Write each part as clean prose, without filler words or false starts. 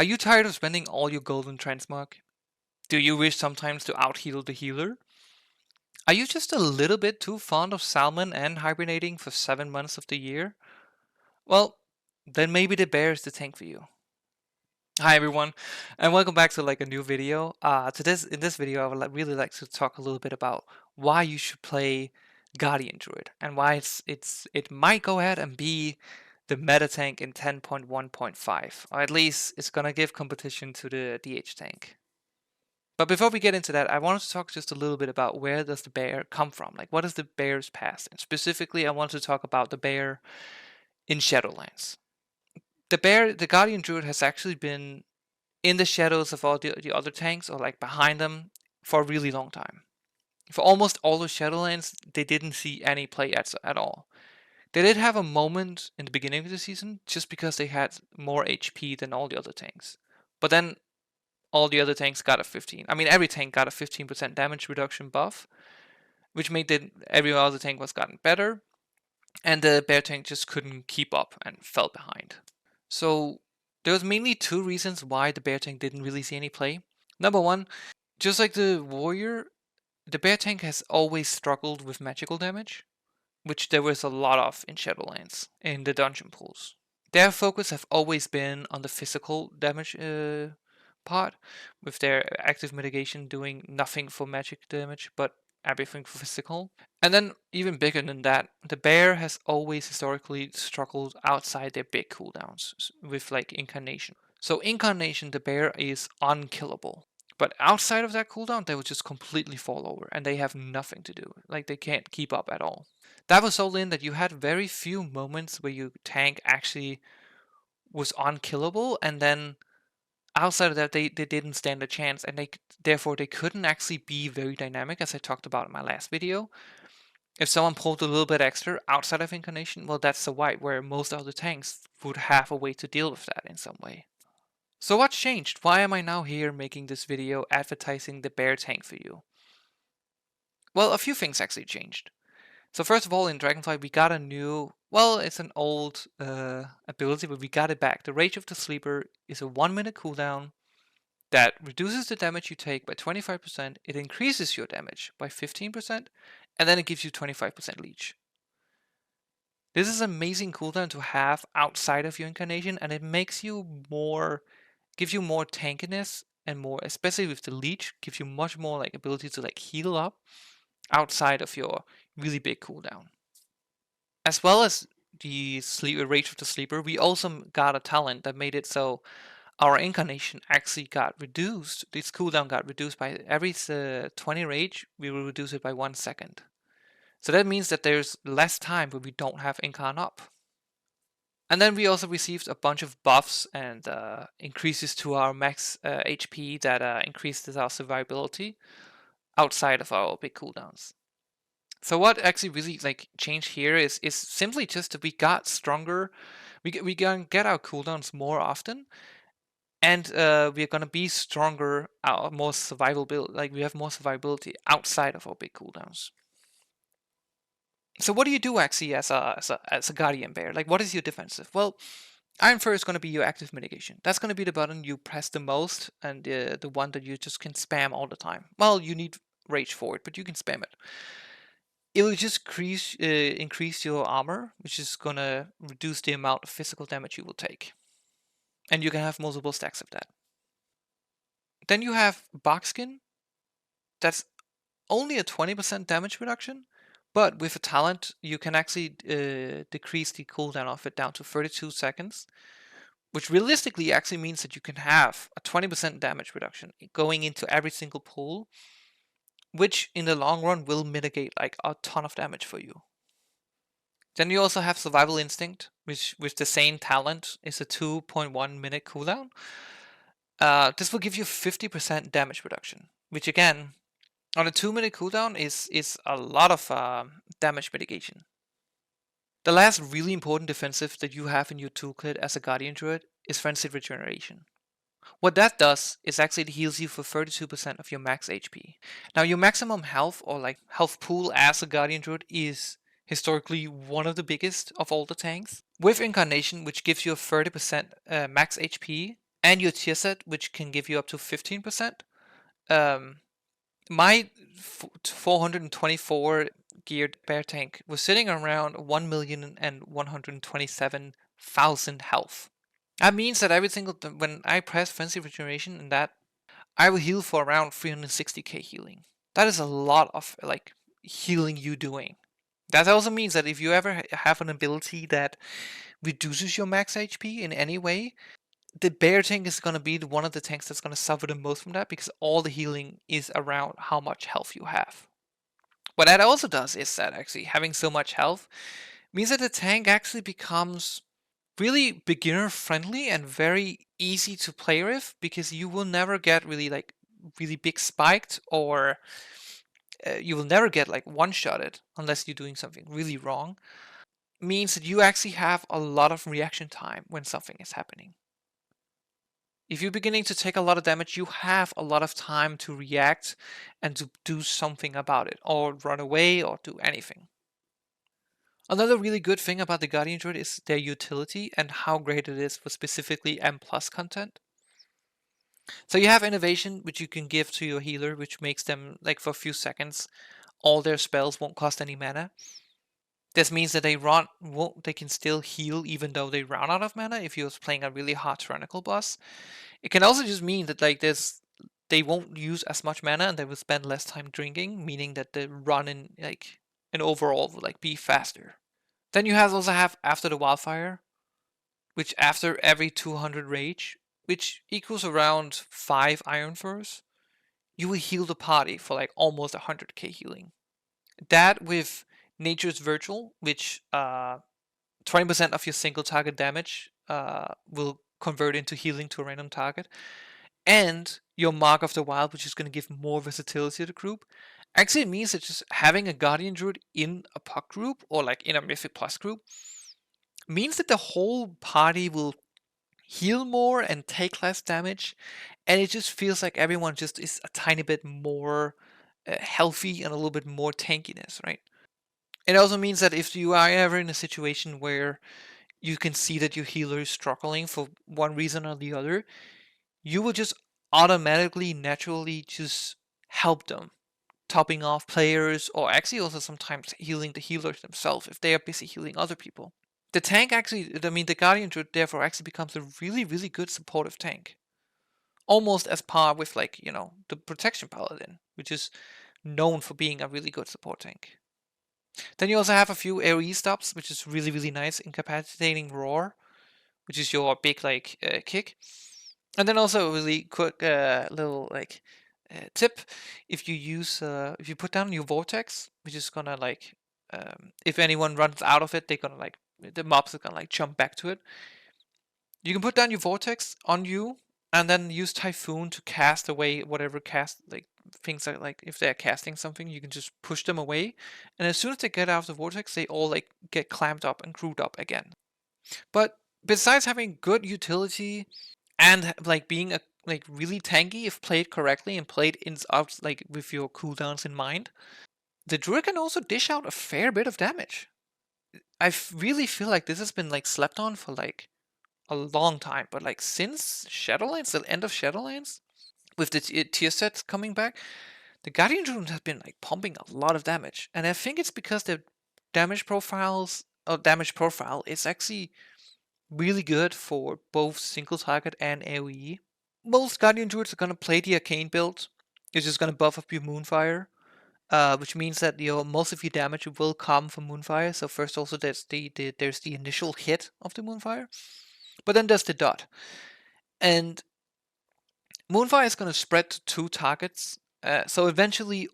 Are you tired of spending all your golden transmog? Do you wish sometimes to out-heal the healer? Are you just a little bit too fond of salmon and hibernating for 7 months of the year? Well, then maybe the bear is the tank for you. Hi everyone, and welcome back to a new video. In this video, I would really like to talk a little bit about why you should play Guardian Druid and why it might go ahead and be the meta tank in 10.1.5, or at least it's gonna give competition to the DH tank. But before we get into that, I wanted to talk just a little bit about where does the bear come from? Like, what is the bear's past? And specifically, I want to talk about the bear in Shadowlands. The Guardian Druid, has actually been in the shadows of all the other tanks, or like behind them, for a really long time. For almost all of Shadowlands, they didn't see any play at all. They did have a moment in the beginning of the season, just because they had more HP than all the other tanks. But then all the other tanks got a 15. I mean, every tank got a 15% damage reduction buff, which made every other tank was gotten better, and the bear tank just couldn't keep up and fell behind. So there was mainly two reasons why the bear tank didn't really see any play. Number one, just like the warrior, the bear tank has always struggled with magical damage, which there was a lot of in Shadowlands in the dungeon pools. Their focus have always been on the physical damage part, with their active mitigation doing nothing for magic damage but everything for physical. And then even bigger than that, the bear has always historically struggled outside their big cooldowns with like incarnation. So incarnation, the bear is unkillable. But outside of that cooldown, they will just completely fall over and they have nothing to do. Like they can't keep up at all. That resulted in that you had very few moments where your tank actually was unkillable, and then outside of that, they didn't stand a chance, and therefore they couldn't actually be very dynamic, as I talked about in my last video. If someone pulled a little bit extra outside of incarnation, well, that's the white, where most other tanks would have a way to deal with that in some way. So what's changed? Why am I now here making this video advertising the bear tank for you? Well, a few things actually changed. So first of all, in Dragonflight, we got a new, well, it's an old ability, but we got it back. The Rage of the Sleeper is a 1-minute cooldown that reduces the damage you take by 25%, it increases your damage by 15%, and then it gives you 25% leech. This is an amazing cooldown to have outside of your incarnation, and it makes you more, gives you more tankiness, and more, especially with the leech, gives you much more like ability to like heal up outside of your really big cooldown. As well as the Rage of the Sleeper, we also got a talent that made it so our incarnation actually got reduced. This cooldown got reduced by every 20 rage, we will reduce it by 1 second. So that means that there's less time where we don't have incarn up. And then we also received a bunch of buffs and increases to our max HP that increases our survivability outside of our big cooldowns. So what actually really like changed here is simply just that we got stronger. We can get our cooldowns more often, and we're gonna be stronger, more survivability. Like we have more survivability outside of our big cooldowns. So what do you do actually as a guardian bear? Like what is your defensive? Well, Iron Fur is going to be your active mitigation. That's going to be the button you press the most, and the one that you just can spam all the time. Well, you need rage for it, but you can spam it. It will just increase your armor, which is going to reduce the amount of physical damage you will take. And you can have multiple stacks of that. Then you have Barkskin. That's only a 20% damage reduction, but with a talent, you can actually decrease the cooldown of it down to 32 seconds, which realistically actually means that you can have a 20% damage reduction going into every single pool, which in the long run will mitigate like a ton of damage for you. Then you also have Survival Instinct, which with the same talent is a 2.1 minute cooldown. This will give you 50% damage reduction, which again, on a 2-minute cooldown is a lot of damage mitigation. The last really important defensive that you have in your toolkit as a Guardian Druid is Frienzied regeneration. What that does is actually it heals you for 32% of your max HP. Now your maximum health, or like health pool as a Guardian Druid, is historically one of the biggest of all the tanks. With Incarnation, which gives you a 30% max HP, and your tier set, which can give you up to 15%. Um, my 424 geared bear tank was sitting around 1,127,000 health. That means that every single when I press Frienzied regeneration in that, I will heal for around 360k healing. That is a lot of like healing you doing. That also means that if you ever have an ability that reduces your max HP in any way, the bear tank is going to be one of the tanks that's going to suffer the most from that, because all the healing is around how much health you have. What that also does is that actually having so much health means that the tank actually becomes really beginner friendly and very easy to play with, because you will never get really big spiked, or you will never get like one shotted unless you're doing something really wrong. Means that you actually have a lot of reaction time when something is happening. If you're beginning to take a lot of damage, you have a lot of time to react and to do something about it, or run away, or do anything. Another really good thing about the Guardian Druid is their utility and how great it is for specifically M plus content. So you have innovation, which you can give to your healer, which makes them, like for a few seconds, all their spells won't cost any mana. This means that they can still heal even though they run out of mana if you're playing a really hard tyrannical boss. It can also just mean that they won't use as much mana and they will spend less time drinking, meaning that the run in an overall will be faster. Then you also have After the Wildfire, which after every 200 rage, which equals around 5 Iron Furs, you will heal the party for almost 100k healing. That with Nature's Virtual, which 20% of your single target damage will convert into healing to a random target, and your Mark of the Wild, which is going to give more versatility to the group. Actually, it means that just having a Guardian Druid in a puck group, or in a Mythic Plus group, means that the whole party will heal more and take less damage, and it just feels like everyone just is a tiny bit more healthy and a little bit more tankiness, right? It also means that if you are ever in a situation where you can see that your healer is struggling for one reason or the other, you will just automatically, naturally just help them, topping off players, or actually also sometimes healing the healers themselves if they are busy healing other people. The tank actually, the Guardian Druid therefore actually becomes a really, really good supportive tank. Almost as par with, the Protection Paladin, which is known for being a really good support tank. Then you also have a few AoE stops, which is really, really nice. Incapacitating Roar, which is your big, kick. And then also a really quick little, tip. If you put down your Vortex, which is gonna, if anyone runs out of it, they're gonna, the mobs are gonna, jump back to it. You can put down your Vortex on you, and then use Typhoon to cast away whatever things if they're casting something, you can just push them away, and as soon as they get out of the vortex, they all get clamped up and crewed up again. But besides having good utility and being a really tanky if played correctly and played in out with your cooldowns in mind, the druid can also dish out a fair bit of damage. I really feel like this has been slept on for a long time, but since Shadowlands, the end of Shadowlands, with the tier sets coming back, the Guardian Druid has been pumping a lot of damage, and I think it's because the damage profile is actually really good for both single target and AoE. Most Guardian Druids are gonna play the Arcane build. It's just gonna buff up your Moonfire, which means that most of your damage will come from Moonfire. So first, also there's the initial hit of the Moonfire, but then there's the dot, and Moonfire is going to spread to 2 targets. So eventually,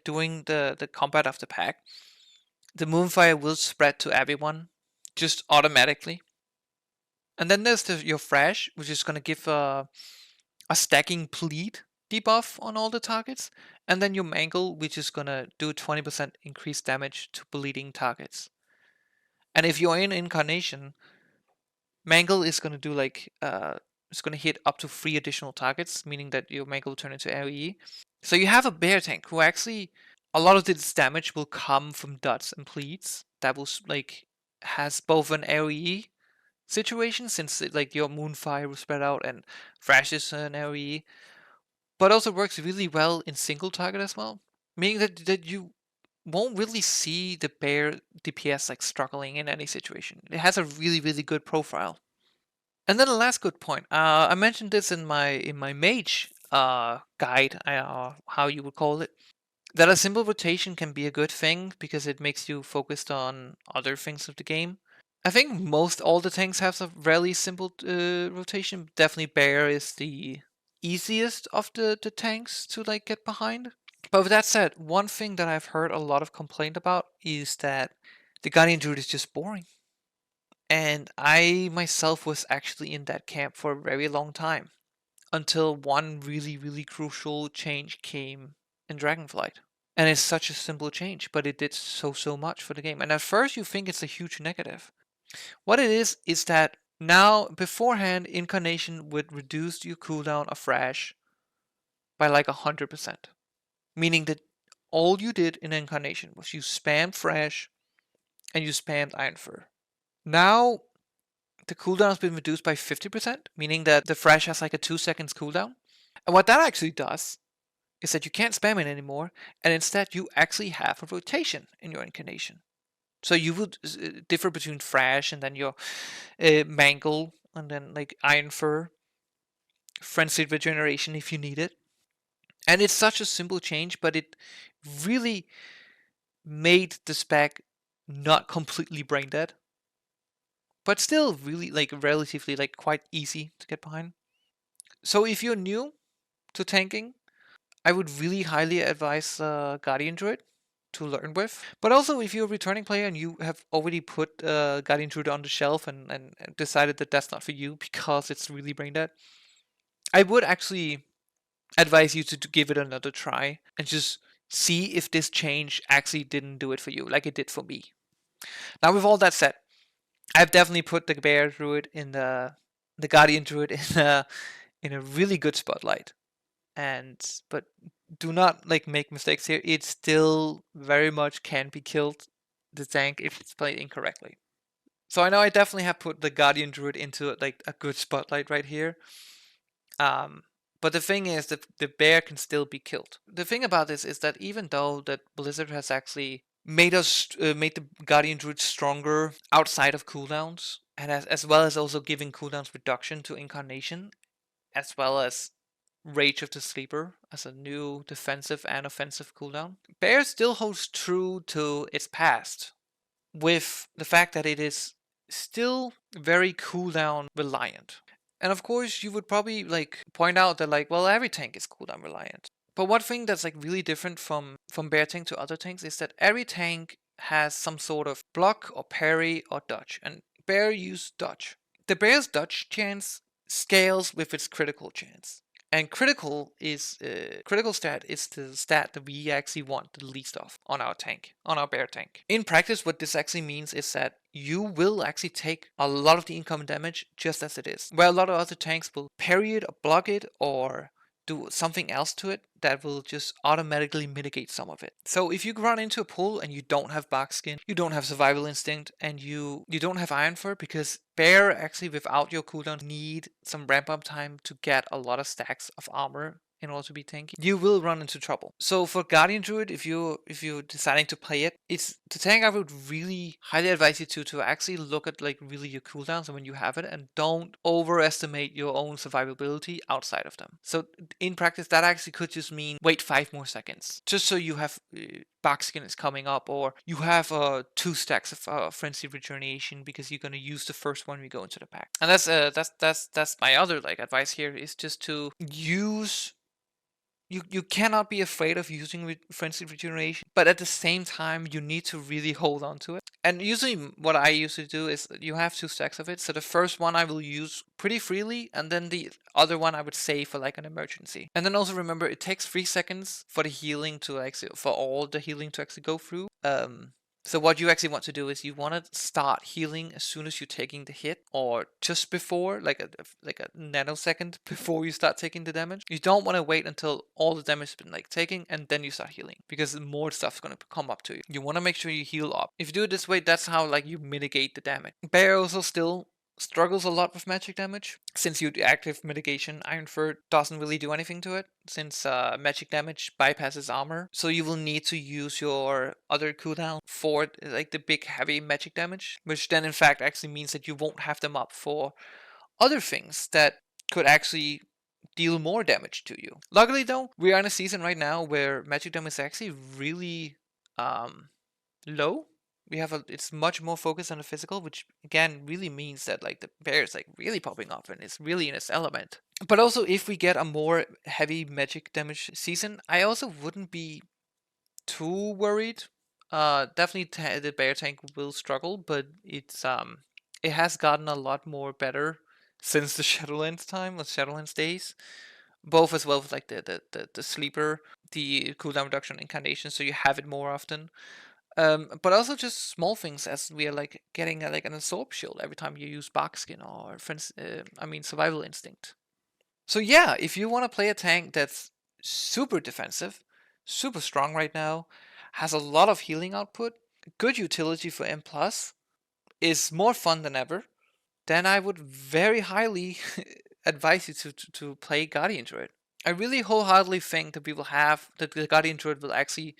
doing the combat of the pack, the Moonfire will spread to everyone just automatically. And then there's your Thrash, which is going to give a stacking Plead debuff on all the targets. And then your Mangle, which is going to do 20% increased damage to bleeding targets. And if you're in Incarnation, Mangle is going to do it's going to hit up to 3 additional targets, meaning that your Mangle will turn into AoE. So you have a bear tank who actually, a lot of its damage will come from dots and pleats. That will has both an AoE situation since like your Moonfire will spread out and Thrash is an AoE, but also works really well in single target as well, meaning that you won't really see the bear DPS like struggling in any situation. It has a really good profile. And then the last good point, I mentioned this in my mage guide, how you would call it, that a simple rotation can be a good thing because it makes you focused on other things of the game. I think most all the tanks have a really simple rotation. Definitely Bear is the easiest of the tanks to like get behind. But with that said, one thing that I've heard a lot of complaint about is that the Guardian Druid is just boring. And I myself was actually in that camp for a very long time until one really crucial change came in Dragonflight. And it's such a simple change, but it did so much for the game. And at first you think it's a huge negative. What it is that now beforehand incarnation would reduce your cooldown of Thrash by like 100%. Meaning that all you did in incarnation was you spammed Thrash and you spammed Iron Fur. Now the cooldown has been reduced by 50%, meaning that the Thrash has like a 2 seconds cooldown. And what that actually does is that you can't spam it anymore, and instead you actually have a rotation in your incarnation. So you would differ between Thrash and then your Mangle, and then like Iron Fur, Frienzied regeneration if you need it. And it's such a simple change, but it really made the spec not completely brain dead, but still really like relatively like quite easy to get behind. So if you're new to tanking, I would really highly advise Guardian Druid to learn with. But also, if you're a returning player and you have already put Guardian Druid on the shelf and decided that that's not for you because it's really brain dead, I would actually advise you to give it another try and just see if this change actually didn't do it for you like it did for me. Now, with all that said, I've definitely put the Bear Druid in the Guardian Druid in a really good spotlight. But do not like make mistakes here. It still very much can be killed, the tank, if it's played incorrectly. So I know I definitely have put the Guardian Druid into like a good spotlight right here. But the thing is that the bear can still be killed. The thing about this is that even though that Blizzard has actually made the Guardian Druid stronger outside of cooldowns, and as well as also giving cooldowns reduction to Incarnation, as well as Rage of the Sleeper as a new defensive and offensive cooldown, Bear still holds true to its past, with the fact that it is still very cooldown reliant. And of course, you would probably like point out that like, well, every tank is cooldown reliant. But one thing that's like really different from Bear tank to other tanks is that every tank has some sort of block or parry or dodge, and Bear use dodge. The Bear's dodge chance scales with its critical chance. And critical stat is the stat that we actually want the least of on our tank, on our bear tank. In practice, what this actually means is that you will actually take a lot of the incoming damage just as it is. Where a lot of other tanks will parry it or block it or do something else to it that will just automatically mitigate some of it. So if you run into a pool and you don't have Barkskin, you don't have Survival Instinct, and you don't have Iron Fur, because Bear actually without your cooldown need some ramp up time to get a lot of stacks of armor in order to be tanky, you will run into trouble. So for Guardian Druid, if you're deciding to play it, it's the tank I would really highly advise you to actually look at like really your cooldowns and when you have it, and don't overestimate your own survivability outside of them. So in practice, that actually could just mean wait 5 more seconds, just so you have Barkskin is coming up, or you have 2 stacks of Frienzied regeneration because you're gonna use the first one we go into the pack. And that's my other like advice here, is just to use. You cannot be afraid of using Frienzied regeneration, but at the same time, you need to really hold on to it. And usually, what I usually do is you have 2 stacks of it. So the first one I will use pretty freely, and then the other one I would save for like an emergency. And then also remember, it takes 3 seconds for the healing to actually, for all the healing to actually go through. So what you actually want to do is you want to start healing as soon as you're taking the hit, or just before, like a nanosecond before you start taking the damage. You don't want to wait until all the damage has been like taken and then you start healing, because more stuff's going to come up to you. You want to make sure you heal up. If you do it this way, that's how like you mitigate the damage. Bear also still struggles a lot with magic damage. Since you active mitigation, Iron Fur doesn't really do anything to it, since magic damage bypasses armor. So you will need to use your other cooldown for like the big heavy magic damage, which then in fact actually means that you won't have them up for other things that could actually deal more damage to you. Luckily though, we are in a season right now where magic damage is actually really low. It's much more focused on the physical, which again really means that like the bear is like really popping off and it's really in its element. But also if we get a more heavy magic damage season, I also wouldn't be too worried. Definitely the bear tank will struggle, but it has gotten a lot more better since the Shadowlands time, the Shadowlands days. Both as well with like the sleeper, the cooldown reduction incarnation, so you have it more often. But also just small things as we are like getting like an absorb shield every time you use bark skin or survival instinct. So yeah, if you want to play a tank that's super defensive, super strong right now, has a lot of healing output, good utility for M plus, is more fun than ever, then I would very highly advise you to play Guardian Druid. I really wholeheartedly think that the Guardian Druid will actually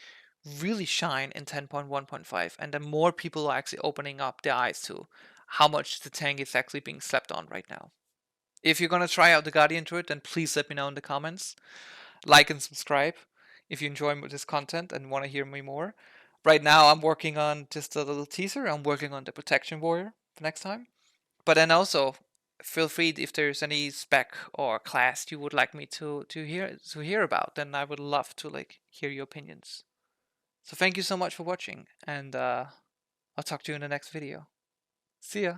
really shine in 10.1.5, and the more people are actually opening up their eyes to how much the tank is actually being slept on right now. If you're gonna try out the Guardian Druid, then please let me know in the comments. Like and subscribe if you enjoy this content and want to hear me more. Right now, I'm working on just a little teaser. I'm working on the Protection Warrior for next time. But then also, feel free if there's any spec or class you would like me to hear about. Then I would love to like hear your opinions. So thank you so much for watching, and I'll talk to you in the next video. See ya.